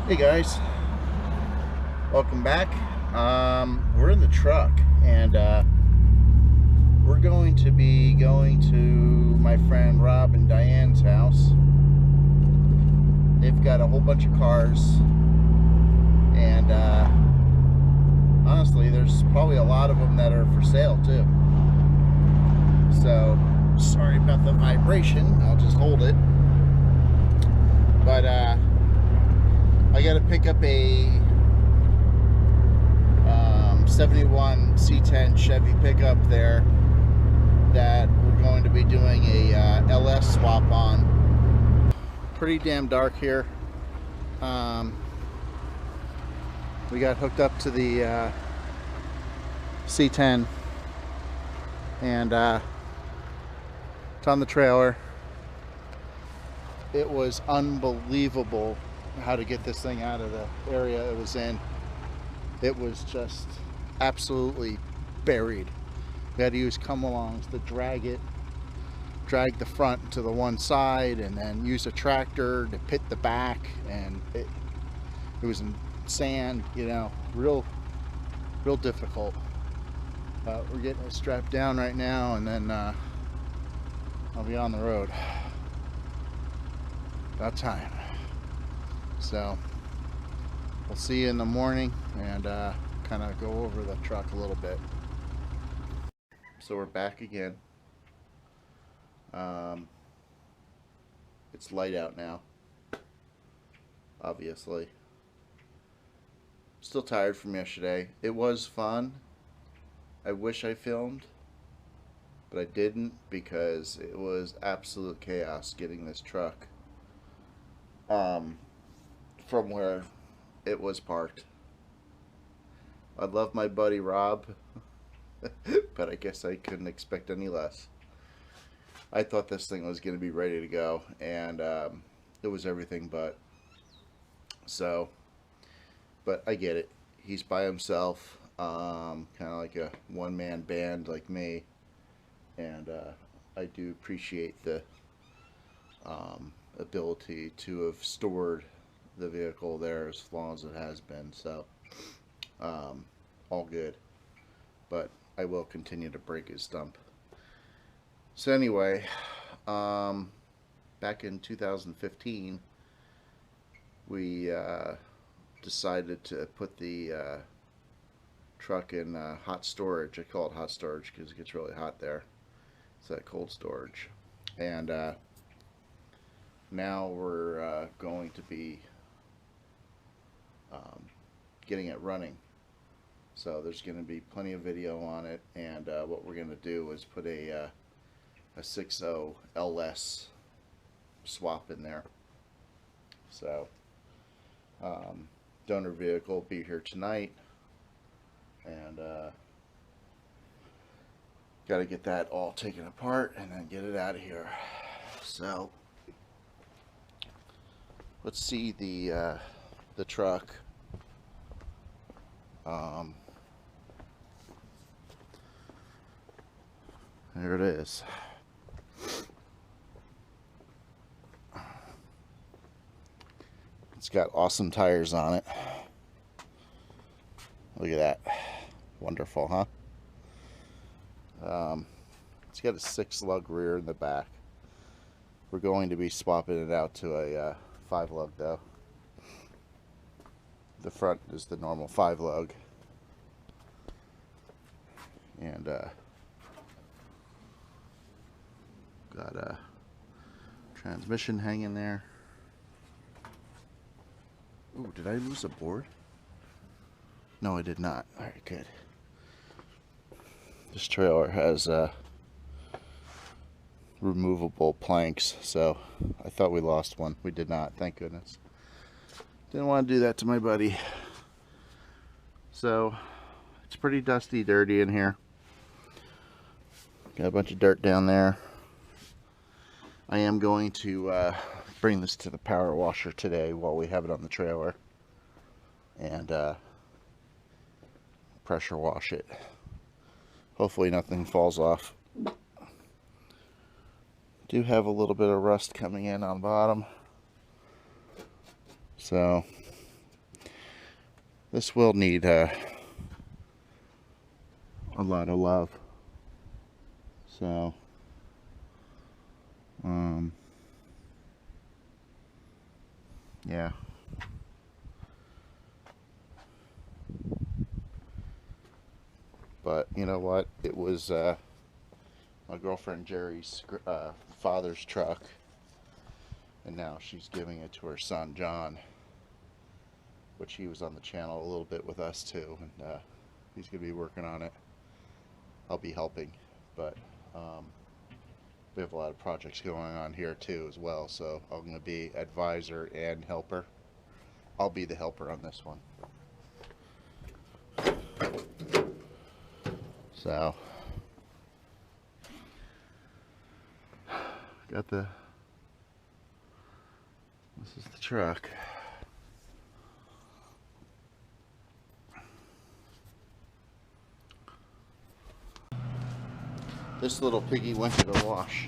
Hey guys, welcome back. We're in the truck and we're going to be going to my friend Rob and Diane's house. They've got a whole bunch of cars and honestly there's probably a lot of them that are for sale too. So sorry about the vibration, I'll just hold it. But I got to pick up a 71 C10 Chevy pickup there that we're going to be doing a LS swap on. Pretty damn dark here. We got hooked up to the C10 and it's on the trailer. It was unbelievable how to get this thing out of the area it was in. It was just absolutely buried. We had to use come-alongs to drag the front to the one side, and then use a tractor to pit the back, and it was in sand, you know, real difficult. We're getting it strapped down right now, and then I'll be on the road. About time. So we'll see you in the morning and kind of go over the truck a little bit. So we're back again. It's light out now, obviously. Still tired from yesterday. It was fun. I wish I filmed, but I didn't because it was absolute chaos getting this truck from where it was parked. I love my buddy Rob, but I guess I couldn't expect any less. I thought this thing was going to be ready to go, and it was everything but. So, but I get it. He's by himself, kind of like a one-man band like me, and I do appreciate the ability to have stored the vehicle there as long as it has been. So all good, but I will continue to break his stump. So anyway, back in 2015 we decided to put the truck in hot storage. I call it hot storage because it gets really hot there. It's that cold storage. And now we're going to be getting it running. So there's going to be plenty of video on it, and what we're going to do is put a 6.0 LS swap in there. So donor vehicle will be here tonight, and got to get that all taken apart and then get it out of here. So let's see the truck. There it is. It's got awesome tires on it. Look at that. Wonderful, huh? It's got a 6-lug rear in the back. We're going to be swapping it out to a 5-lug though. The front is the normal 5-lug, and got a transmission hanging there. Ooh, did I lose a board? No, I did not. Alright, good. This trailer has removable planks, so I thought we lost one. We did not, thank goodness. Didn't want to do that to my buddy. So it's pretty dusty, dirty in here. Got a bunch of dirt down there. I am going to bring this to the power washer today while we have it on the trailer, and pressure wash it. Hopefully nothing falls off. Do have a little bit of rust coming in on the bottom. So This will need a lot of love. So, yeah. But you know what? It was my girlfriend Jerry's father's truck, and now she's giving it to her son John, which he was on the channel a little bit with us too, and he's gonna be working on it. I'll be helping, but we have a lot of projects going on here too as well, so I'm gonna be advisor and helper. I'll be the helper on this one. So got this is the truck. This little piggy went to the wash.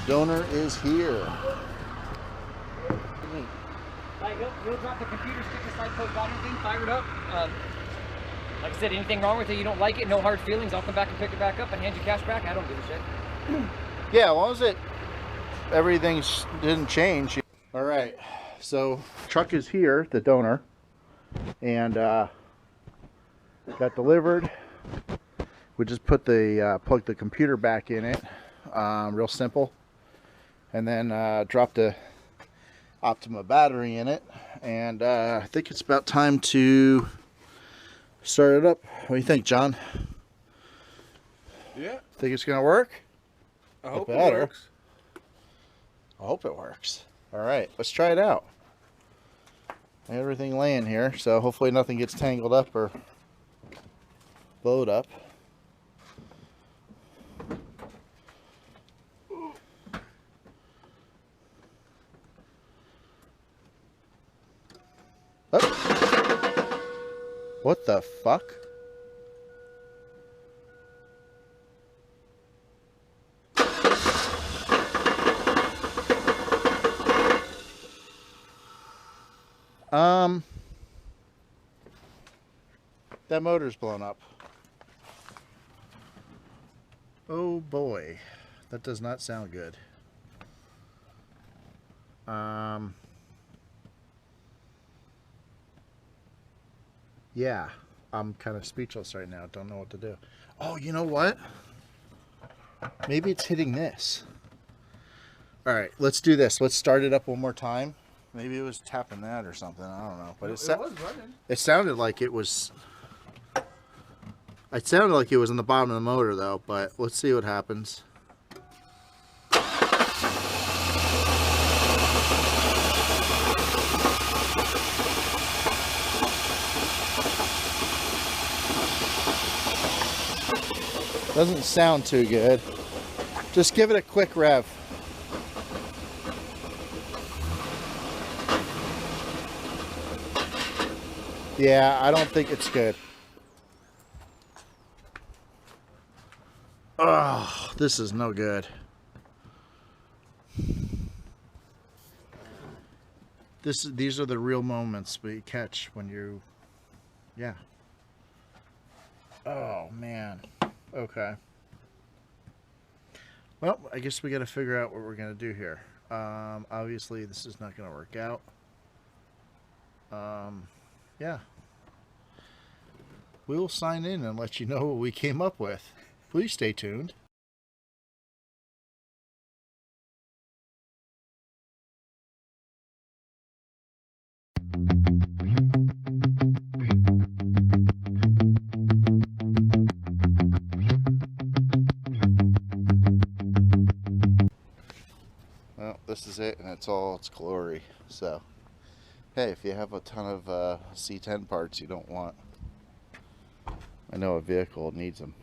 Donor is here. You'll drop the computer, stick the slide code bottom thing, fire it up. Like I said, anything wrong with it, you don't like it, no hard feelings. I'll come back and pick it back up and hand you cash back. I don't give a shit. Yeah, as long as everything didn't change. All right, so truck is here, the donor, and got delivered. We just put the plugged the computer back in it, real simple, and then dropped a Optima battery in it, and I think it's about time to start it up. What do you think, John? Yeah. Think it's gonna work? I hope it better. works. I hope it works. All right, let's try it out. Everything laying here, so hopefully nothing gets tangled up or blowed up. Oh. What the fuck? That motor's blown up. Oh boy, that does not sound good. Yeah, I'm kind of speechless right now. Don't know what to do. Oh, you know what? Maybe it's hitting this. All right, let's do this. Let's start it up one more time. Maybe it was tapping that or something. I don't know. But It was running. it sounded like it was. It sounded like it was on the bottom of the motor though. But let's see what happens. Doesn't sound too good. Just give it a quick rev. Yeah, I don't think it's good. Oh, this is no good. These are the real moments we catch when you, yeah. Oh man. Okay. Well, I guess we got to figure out what we're gonna do here. Obviously, this is not gonna work out. Yeah. We will sign in and let you know what we came up with. Please stay tuned. this is it, and it's all its glory. So, hey, if you have a ton of C10 parts you don't want, I know a vehicle needs them.